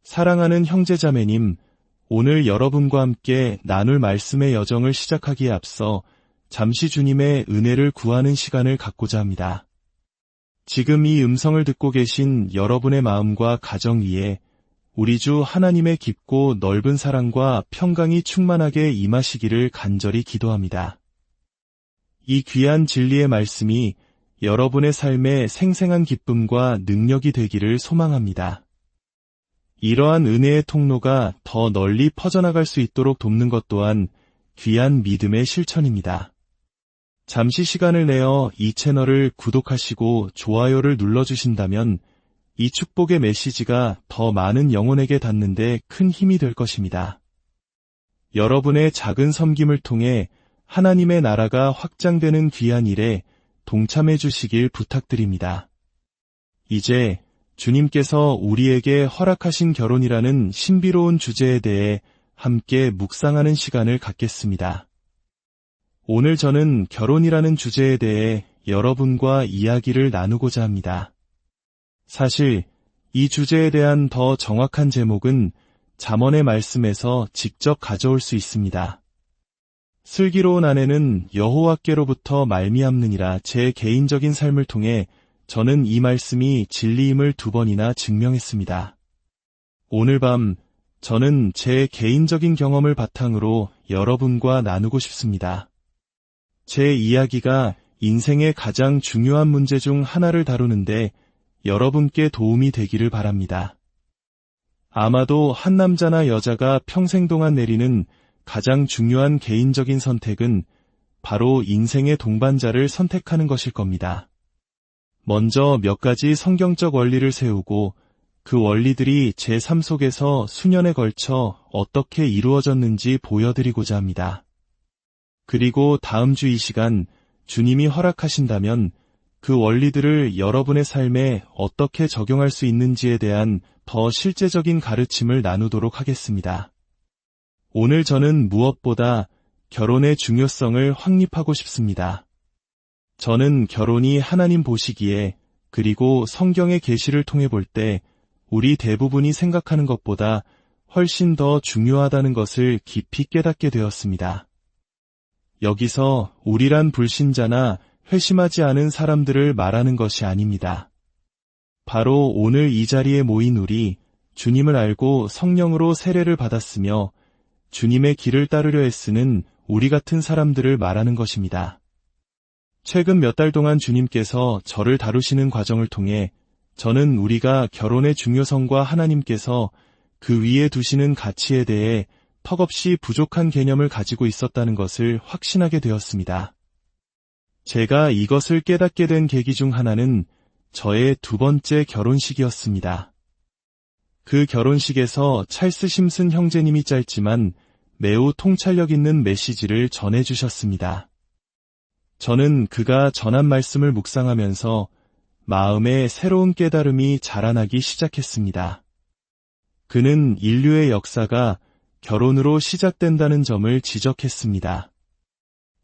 사랑하는 형제자매님, 오늘 여러분과 함께 나눌 말씀의 여정을 시작하기에 앞서 잠시 주님의 은혜를 구하는 시간을 갖고자 합니다. 지금 이 음성을 듣고 계신 여러분의 마음과 가정 위에 우리 주 하나님의 깊고 넓은 사랑과 평강이 충만하게 임하시기를 간절히 기도합니다. 이 귀한 진리의 말씀이 여러분의 삶에 생생한 기쁨과 능력이 되기를 소망합니다. 이러한 은혜의 통로가 더 널리 퍼져나갈 수 있도록 돕는 것 또한 귀한 믿음의 실천입니다. 잠시 시간을 내어 이 채널을 구독하시고 좋아요를 눌러주신다면 이 축복의 메시지가 더 많은 영혼에게 닿는 데 큰 힘이 될 것입니다. 여러분의 작은 섬김을 통해 하나님의 나라가 확장되는 귀한 일에 동참해 주시길 부탁드립니다. 이제 주님께서 우리에게 허락하신 결혼이라는 신비로운 주제에 대해 함께 묵상하는 시간을 갖겠습니다. 오늘 저는 결혼이라는 주제에 대해 여러분과 이야기를 나누고자 합니다. 사실 이 주제에 대한 더 정확한 제목은 잠언의 말씀에서 직접 가져올 수 있습니다. 슬기로운 아내는 여호와께로부터 말미암느니라. 제 개인적인 삶을 통해 저는 이 말씀이 진리임을 2번이나 증명했습니다. 오늘 밤 저는 제 개인적인 경험을 바탕으로 여러분과 나누고 싶습니다. 제 이야기가 인생의 가장 중요한 문제 중 하나를 다루는데 여러분께 도움이 되기를 바랍니다. 아마도 한 남자나 여자가 평생 동안 내리는 가장 중요한 개인적인 선택은 바로 인생의 동반자를 선택하는 것일 겁니다. 먼저 몇 가지 성경적 원리를 세우고 그 원리들이 제 삶 속에서 수년에 걸쳐 어떻게 이루어졌는지 보여드리고자 합니다. 그리고 다음 주 이 시간 주님이 허락하신다면 그 원리들을 여러분의 삶에 어떻게 적용할 수 있는지에 대한 더 실제적인 가르침을 나누도록 하겠습니다. 오늘 저는 무엇보다 결혼의 중요성을 확립하고 싶습니다. 저는 결혼이 하나님 보시기에 그리고 성경의 계시를 통해 볼 때 우리 대부분이 생각하는 것보다 훨씬 더 중요하다는 것을 깊이 깨닫게 되었습니다. 여기서 우리란 불신자나 회심하지 않은 사람들을 말하는 것이 아닙니다. 바로 오늘 이 자리에 모인 우리, 주님을 알고 성령으로 세례를 받았으며 주님의 길을 따르려 애쓰는 우리 같은 사람들을 말하는 것입니다. 최근 몇 달 동안 주님께서 저를 다루시는 과정을 통해 저는 우리가 결혼의 중요성과 하나님께서 그 위에 두시는 가치에 대해 턱없이 부족한 개념을 가지고 있었다는 것을 확신하게 되었습니다. 제가 이것을 깨닫게 된 계기 중 하나는 저의 2번째 결혼식이었습니다. 그 결혼식에서 찰스 심슨 형제님이 짧지만 매우 통찰력 있는 메시지를 전해주셨습니다. 저는 그가 전한 말씀을 묵상하면서 마음에 새로운 깨달음이 자라나기 시작했습니다. 그는 인류의 역사가 결혼으로 시작된다는 점을 지적했습니다.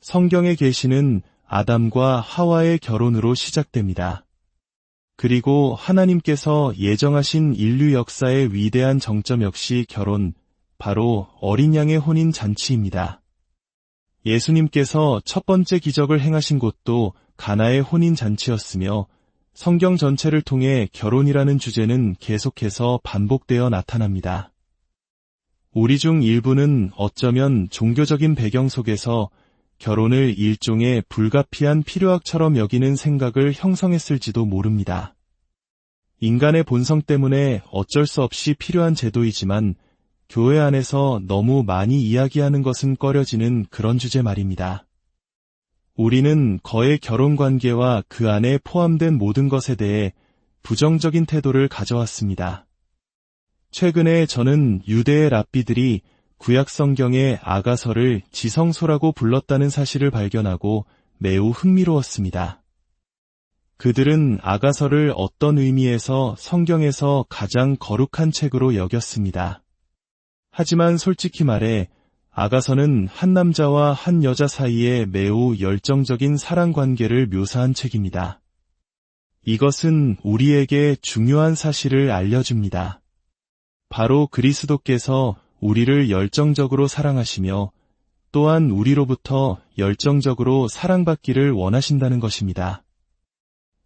성경의 계시는 아담과 하와의 결혼으로 시작됩니다. 그리고 하나님께서 예정하신 인류 역사의 위대한 정점 역시 결혼, 바로 어린 양의 혼인 잔치입니다. 예수님께서 첫 번째 기적을 행하신 곳도 가나의 혼인 잔치였으며 성경 전체를 통해 결혼이라는 주제는 계속해서 반복되어 나타납니다. 우리 중 일부는 어쩌면 종교적인 배경 속에서 결혼을 일종의 불가피한 필요악처럼 여기는 생각을 형성했을지도 모릅니다. 인간의 본성 때문에 어쩔 수 없이 필요한 제도이지만 교회 안에서 너무 많이 이야기하는 것은 꺼려지는 그런 주제 말입니다. 우리는 거의 결혼관계와 그 안에 포함된 모든 것에 대해 부정적인 태도를 가져왔습니다. 최근에 저는 유대의 랍비들이 구약 성경의 아가서를 지성소라고 불렀다는 사실을 발견하고 매우 흥미로웠습니다. 그들은 아가서를 어떤 의미에서 성경에서 가장 거룩한 책으로 여겼습니다. 하지만 솔직히 말해 아가서는 한 남자와 한 여자 사이의 매우 열정적인 사랑 관계를 묘사한 책입니다. 이것은 우리에게 중요한 사실을 알려줍니다. 바로 그리스도께서 우리를 열정적으로 사랑하시며 또한 우리로부터 열정적으로 사랑받기를 원하신다는 것입니다.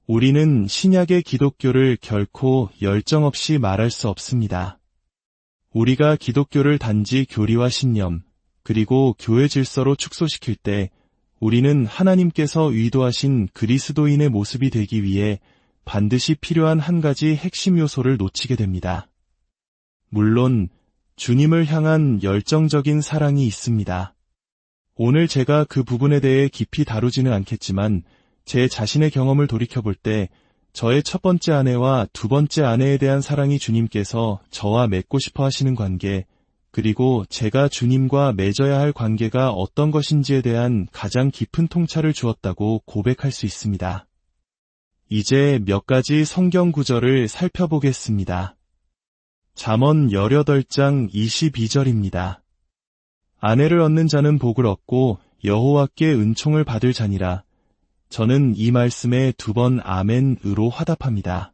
우리는 신약의 기독교를 결코 열정 없이 말할 수 없습니다. 우리가 기독교를 단지 교리와 신념, 그리고 교회 질서로 축소시킬 때 우리는 하나님께서 의도하신 그리스도인의 모습이 되기 위해 반드시 필요한 한 가지 핵심 요소를 놓치게 됩니다. 물론 주님을 향한 열정적인 사랑이 있습니다. 오늘 제가 그 부분에 대해 깊이 다루지는 않겠지만 제 자신의 경험을 돌이켜볼 때 저의 첫 번째 아내와 두 번째 아내에 대한 사랑이 주님께서 저와 맺고 싶어 하시는 관계, 그리고 제가 주님과 맺어야 할 관계가 어떤 것인지에 대한 가장 깊은 통찰을 주었다고 고백할 수 있습니다. 이제 몇 가지 성경 구절을 살펴보겠습니다. 잠언 18장 22절입니다. 아내를 얻는 자는 복을 얻고 여호와께 은총을 받을 자니라. 저는 이 말씀에 2번 아멘으로 화답합니다.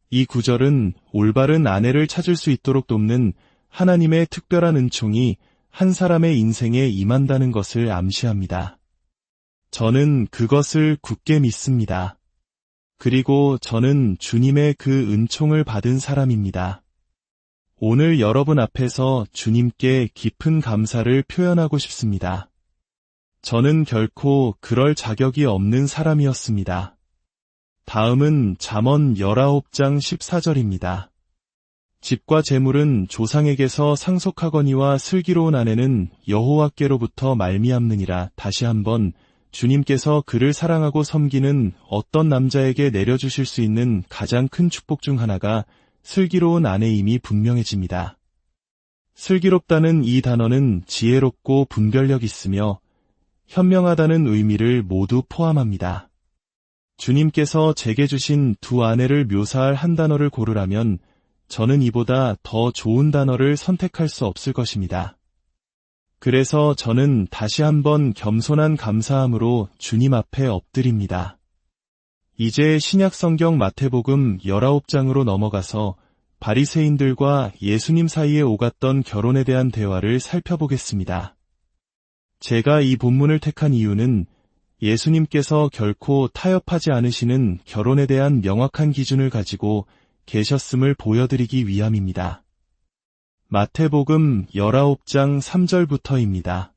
이 구절은 올바른 아내를 찾을 수 있도록 돕는 하나님의 특별한 은총이 한 사람의 인생에 임한다는 것을 암시합니다. 저는 그것을 굳게 믿습니다. 그리고 저는 주님의 그 은총을 받은 사람입니다. 오늘 여러분 앞에서 주님께 깊은 감사를 표현하고 싶습니다. 저는 결코 그럴 자격이 없는 사람이었습니다. 다음은 잠언 19장 14절입니다. 집과 재물은 조상에게서 상속하거니와 슬기로운 아내는 여호와께로부터 말미암느니라. 다시 한번 주님께서 그를 사랑하고 섬기는 어떤 남자에게 내려주실 수 있는 가장 큰 축복 중 하나가 슬기로운 아내임이 분명해집니다. 슬기롭다는 이 단어는 지혜롭고 분별력 있으며 현명하다는 의미를 모두 포함합니다. 주님께서 제게 주신 두 아내를 묘사할 한 단어를 고르라면 저는 이보다 더 좋은 단어를 선택할 수 없을 것입니다. 그래서 저는 다시 한번 겸손한 감사함으로 주님 앞에 엎드립니다. 이제 신약성경 마태복음 19장으로 넘어가서 바리새인들과 예수님 사이에 오갔던 결혼에 대한 대화를 살펴보겠습니다. 제가 이 본문을 택한 이유는 예수님께서 결코 타협하지 않으시는 결혼에 대한 명확한 기준을 가지고 계셨음을 보여드리기 위함입니다. 마태복음 19장 3절부터입니다.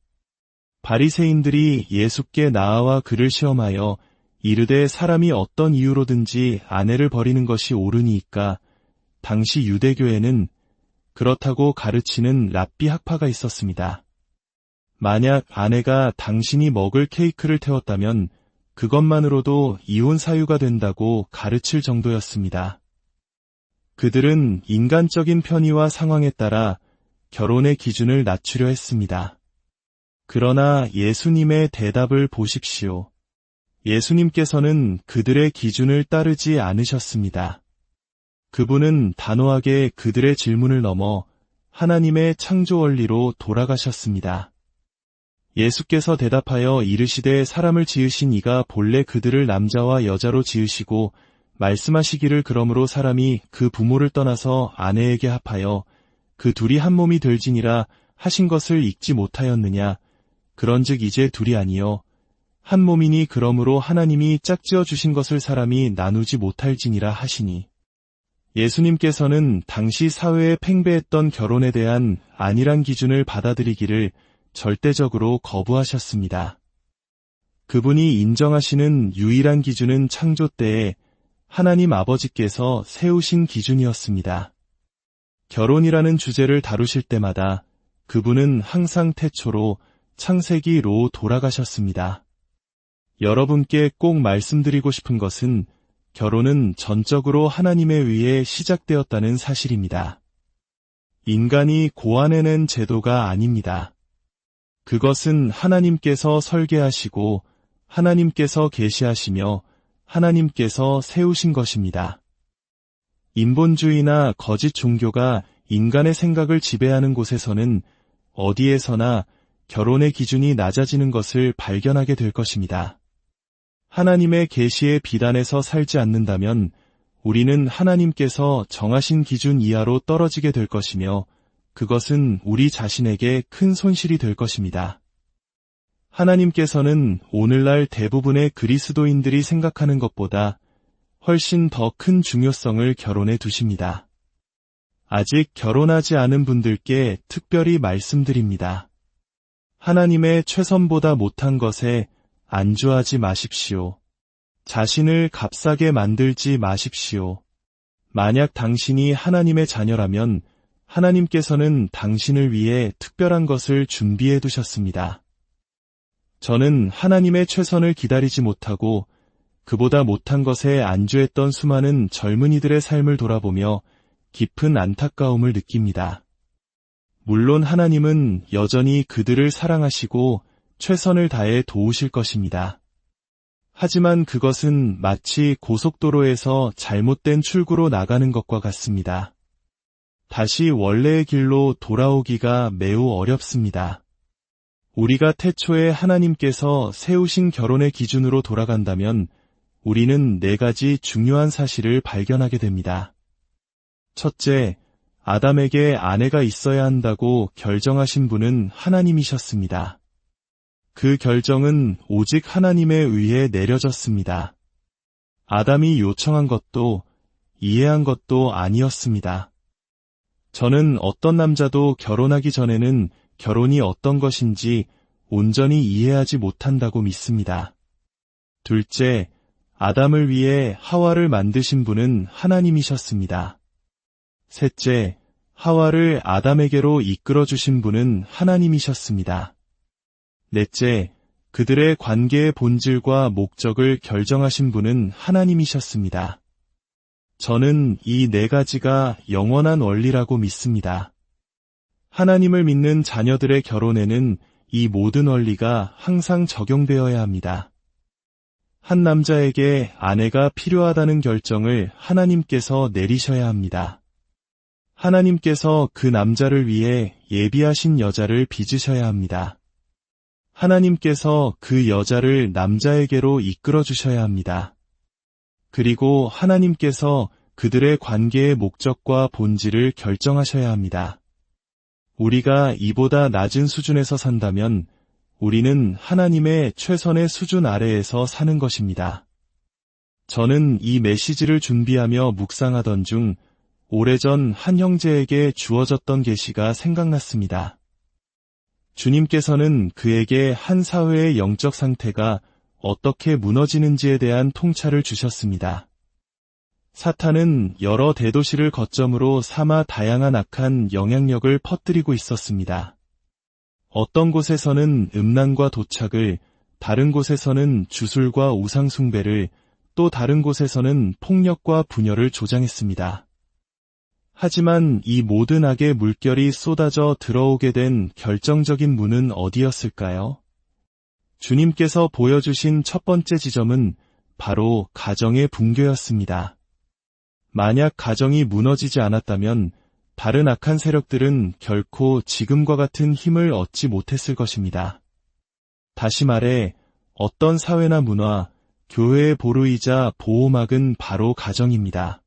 바리새인들이 예수께 나아와 그를 시험하여 이르되 사람이 어떤 이유로든지 아내를 버리는 것이 옳으니이까. 당시 유대교에는 그렇다고 가르치는 랍비 학파가 있었습니다. 만약 아내가 당신이 먹을 케이크를 태웠다면 그것만으로도 이혼 사유가 된다고 가르칠 정도였습니다. 그들은 인간적인 편의와 상황에 따라 결혼의 기준을 낮추려 했습니다. 그러나 예수님의 대답을 보십시오. 예수님께서는 그들의 기준을 따르지 않으셨습니다. 그분은 단호하게 그들의 질문을 넘어 하나님의 창조 원리로 돌아가셨습니다. 예수께서 대답하여 이르시되 사람을 지으신 이가 본래 그들을 남자와 여자로 지으시고 말씀하시기를 그러므로 사람이 그 부모를 떠나서 아내에게 합하여 그 둘이 한 몸이 될지니라 하신 것을 읽지 못하였느냐. 그런즉 이제 둘이 아니요 한 몸이니 그러므로 하나님이 짝지어 주신 것을 사람이 나누지 못할지니라 하시니. 예수님께서는 당시 사회에 팽배했던 결혼에 대한 안일한 기준을 받아들이기를 절대적으로 거부하셨습니다. 그분이 인정하시는 유일한 기준은 창조 때에 하나님 아버지께서 세우신 기준이었습니다. 결혼이라는 주제를 다루실 때마다 그분은 항상 태초로 창세기로 돌아가셨습니다. 여러분께 꼭 말씀드리고 싶은 것은 결혼은 전적으로 하나님에 의해 시작되었다는 사실입니다. 인간이 고안해낸 제도가 아닙니다. 그것은 하나님께서 설계하시고 하나님께서 계시하시며 하나님께서 세우신 것입니다. 인본주의나 거짓 종교가 인간의 생각을 지배하는 곳에서는 어디에서나 결혼의 기준이 낮아지는 것을 발견하게 될 것입니다. 하나님의 계시의 비단에서 살지 않는다면 우리는 하나님께서 정하신 기준 이하로 떨어지게 될 것이며 그것은 우리 자신에게 큰 손실이 될 것입니다. 하나님께서는 오늘날 대부분의 그리스도인들이 생각하는 것보다 훨씬 더 큰 중요성을 결혼에 두십니다. 아직 결혼하지 않은 분들께 특별히 말씀드립니다. 하나님의 최선보다 못한 것에 안주하지 마십시오. 자신을 값싸게 만들지 마십시오. 만약 당신이 하나님의 자녀라면 하나님께서는 당신을 위해 특별한 것을 준비해 두셨습니다. 저는 하나님의 최선을 기다리지 못하고 그보다 못한 것에 안주했던 수많은 젊은이들의 삶을 돌아보며 깊은 안타까움을 느낍니다. 물론 하나님은 여전히 그들을 사랑하시고 최선을 다해 도우실 것입니다. 하지만 그것은 마치 고속도로에서 잘못된 출구로 나가는 것과 같습니다. 다시 원래의 길로 돌아오기가 매우 어렵습니다. 우리가 태초에 하나님께서 세우신 결혼의 기준으로 돌아간다면 우리는 4가지 중요한 사실을 발견하게 됩니다. 첫째, 아담에게 아내가 있어야 한다고 결정하신 분은 하나님이셨습니다. 그 결정은 오직 하나님에 의해 내려졌습니다. 아담이 요청한 것도 이해한 것도 아니었습니다. 저는 어떤 남자도 결혼하기 전에는 결혼이 어떤 것인지 온전히 이해하지 못한다고 믿습니다. 둘째, 아담을 위해 하와를 만드신 분은 하나님이셨습니다. 셋째, 하와를 아담에게로 이끌어 주신 분은 하나님이셨습니다. 넷째, 그들의 관계의 본질과 목적을 결정하신 분은 하나님이셨습니다. 저는 이 4가지가 영원한 원리라고 믿습니다. 하나님을 믿는 자녀들의 결혼에는 이 모든 원리가 항상 적용되어야 합니다. 한 남자에게 아내가 필요하다는 결정을 하나님께서 내리셔야 합니다. 하나님께서 그 남자를 위해 예비하신 여자를 빚으셔야 합니다. 하나님께서 그 여자를 남자에게로 이끌어 주셔야 합니다. 그리고 하나님께서 그들의 관계의 목적과 본질을 결정하셔야 합니다. 우리가 이보다 낮은 수준에서 산다면 우리는 하나님의 최선의 수준 아래에서 사는 것입니다. 저는 이 메시지를 준비하며 묵상하던 중 오래전 한 형제에게 주어졌던 계시가 생각났습니다. 주님께서는 그에게 한 사회의 영적 상태가 어떻게 무너지는지에 대한 통찰을 주셨습니다. 사탄은 여러 대도시를 거점으로 삼아 다양한 악한 영향력을 퍼뜨리고 있었습니다. 어떤 곳에서는 음란과 도착을, 다른 곳에서는 주술과 우상숭배를, 또 다른 곳에서는 폭력과 분열을 조장했습니다. 하지만 이 모든 악의 물결이 쏟아져 들어오게 된 결정적인 문은 어디였을까요? 주님께서 보여주신 첫 번째 지점은 바로 가정의 붕괴였습니다. 만약 가정이 무너지지 않았다면 다른 악한 세력들은 결코 지금과 같은 힘을 얻지 못했을 것입니다. 다시 말해 어떤 사회나 문화, 교회의 보루이자 보호막은 바로 가정입니다.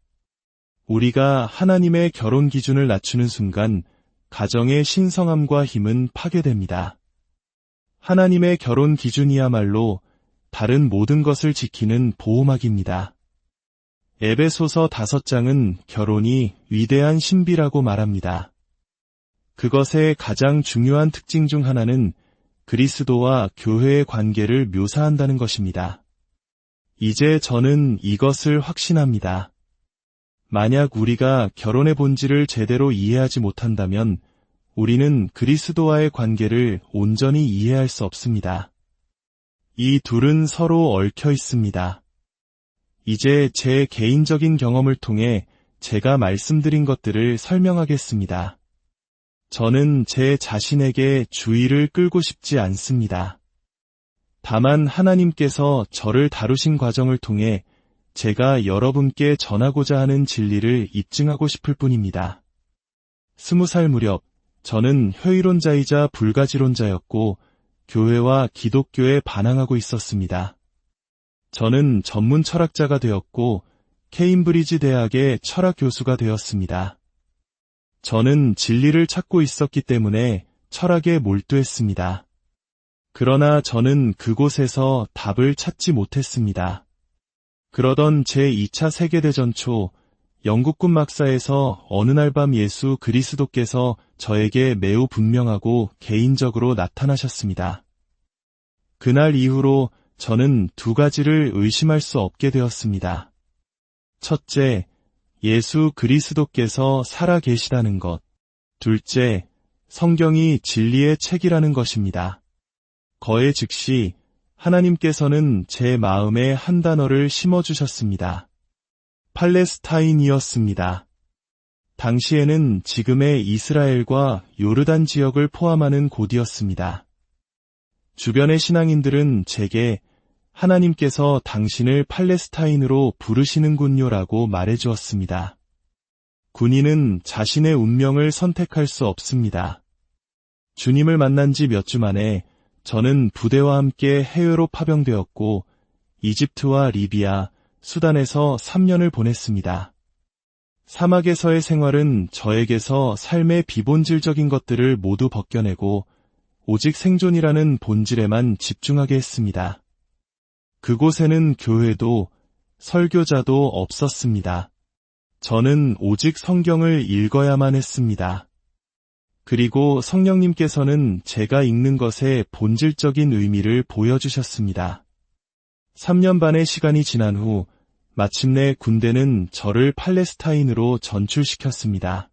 우리가 하나님의 결혼 기준을 낮추는 순간 가정의 신성함과 힘은 파괴됩니다. 하나님의 결혼 기준이야말로 다른 모든 것을 지키는 보호막입니다. 에베소서 5장은 결혼이 위대한 신비라고 말합니다. 그것의 가장 중요한 특징 중 하나는 그리스도와 교회의 관계를 묘사한다는 것입니다. 이제 저는 이것을 확신합니다. 만약 우리가 결혼의 본질을 제대로 이해하지 못한다면 우리는 그리스도와의 관계를 온전히 이해할 수 없습니다. 이 둘은 서로 얽혀 있습니다. 이제 제 개인적인 경험을 통해 제가 말씀드린 것들을 설명하겠습니다. 저는 제 자신에게 주의를 끌고 싶지 않습니다. 다만 하나님께서 저를 다루신 과정을 통해 제가 여러분께 전하고자 하는 진리를 입증하고 싶을 뿐입니다. 20살 무렵 저는 효이론자이자 불가지론자였고 교회와 기독교에 반항하고 있었습니다. 저는 전문 철학자가 되었고 케임브리지 대학의 철학 교수가 되었습니다. 저는 진리를 찾고 있었기 때문에 철학에 몰두했습니다. 그러나 저는 그곳에서 답을 찾지 못했습니다. 그러던 제2차 세계대전 초 영국군 막사에서 어느 날 밤 예수 그리스도께서 저에게 매우 분명하고 개인적으로 나타나셨습니다. 그날 이후로 저는 두 가지를 의심할 수 없게 되었습니다. 첫째, 예수 그리스도께서 살아 계시다는 것. 둘째, 성경이 진리의 책이라는 것입니다. 거의 즉시 하나님께서는 제 마음에 한 단어를 심어주셨습니다. 팔레스타인이었습니다. 당시에는 지금의 이스라엘과 요르단 지역을 포함하는 곳이었습니다. 주변의 신앙인들은 제게 하나님께서 당신을 팔레스타인으로 부르시는군요라고 말해주었습니다. 군인은 자신의 운명을 선택할 수 없습니다. 주님을 만난 지 몇 주 만에 저는 부대와 함께 해외로 파병되었고 이집트와 리비아, 수단에서 3년을 보냈습니다. 사막에서의 생활은 저에게서 삶의 비본질적인 것들을 모두 벗겨내고 오직 생존이라는 본질에만 집중하게 했습니다. 그곳에는 교회도 설교자도 없었습니다. 저는 오직 성경을 읽어야만 했습니다. 그리고 성령님께서는 제가 읽는 것의 본질적인 의미를 보여주셨습니다. 3년 반의 시간이 지난 후 마침내 군대는 저를 팔레스타인으로 전출시켰습니다.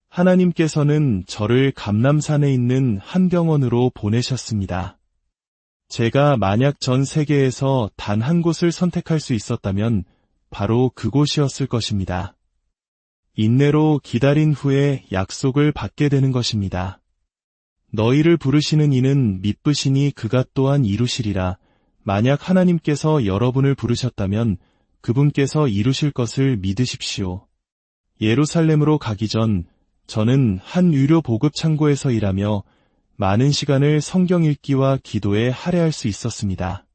하나님께서는 저를 감람산에 있는 한 병원으로 보내셨습니다. 제가 만약 전 세계에서 단 한 곳을 선택할 수 있었다면 바로 그곳이었을 것입니다. 인내로 기다린 후에 약속을 받게 되는 것입니다. 너희를 부르시는 이는 미쁘시니 그가 또한 이루시리라. 만약 하나님께서 여러분을 부르셨다면 그분께서 이루실 것을 믿으십시오. 예루살렘으로 가기 전 저는 한 유료 보급 창고에서 일하며 많은 시간을 성경 읽기와 기도에 할애할 수 있었습니다.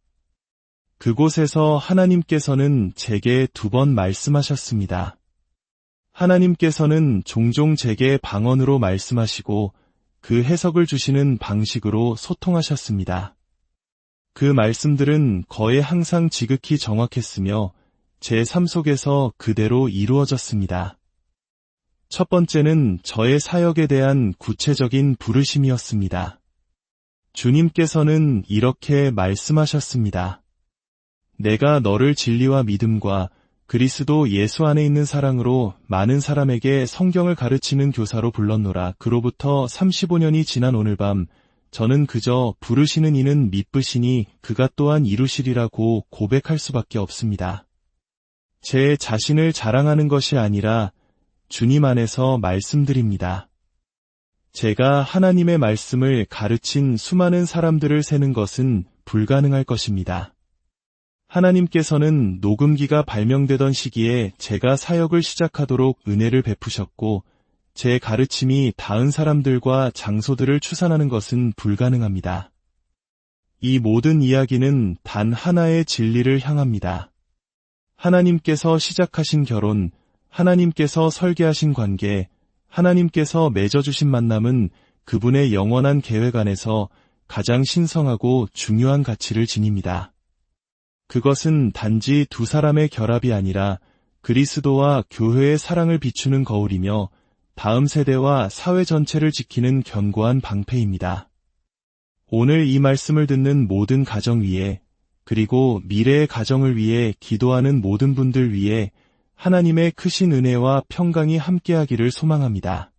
그곳에서 하나님께서는 제게 2번 말씀하셨습니다. 하나님께서는 종종 제게 방언으로 말씀하시고 그 해석을 주시는 방식으로 소통하셨습니다. 그 말씀들은 거의 항상 지극히 정확했으며 제 삶 속에서 그대로 이루어졌습니다. 첫 번째는 저의 사역에 대한 구체적인 부르심이었습니다. 주님께서는 이렇게 말씀하셨습니다. 내가 너를 진리와 믿음과 그리스도 예수 안에 있는 사랑으로 많은 사람에게 성경을 가르치는 교사로 불렀노라. 그로부터 35년이 지난 오늘 밤 저는 그저 부르시는 이는 미쁘시니 그가 또한 이루시리라고 고백할 수밖에 없습니다. 제 자신을 자랑하는 것이 아니라 주님 안에서 말씀드립니다. 제가 하나님의 말씀을 가르친 수많은 사람들을 세는 것은 불가능할 것입니다. 하나님께서는 녹음기가 발명되던 시기에 제가 사역을 시작하도록 은혜를 베푸셨고 제 가르침이 닿은 사람들과 장소들을 추산하는 것은 불가능합니다. 이 모든 이야기는 단 하나의 진리를 향합니다. 하나님께서 시작하신 결혼, 하나님께서 설계하신 관계, 하나님께서 맺어주신 만남은 그분의 영원한 계획 안에서 가장 신성하고 중요한 가치를 지닙니다. 그것은 단지 두 사람의 결합이 아니라 그리스도와 교회의 사랑을 비추는 거울이며 다음 세대와 사회 전체를 지키는 견고한 방패입니다. 오늘 이 말씀을 듣는 모든 가정 위에 그리고 미래의 가정을 위해 기도하는 모든 분들 위해 하나님의 크신 은혜와 평강이 함께하기를 소망합니다.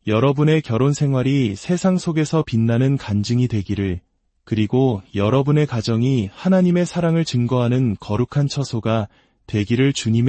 여러분의 결혼 생활이 세상 속에서 빛나는 간증이 되기를, 그리고 여러분의 가정이 하나님의 사랑을 증거하는 거룩한 처소가 되기를 주님의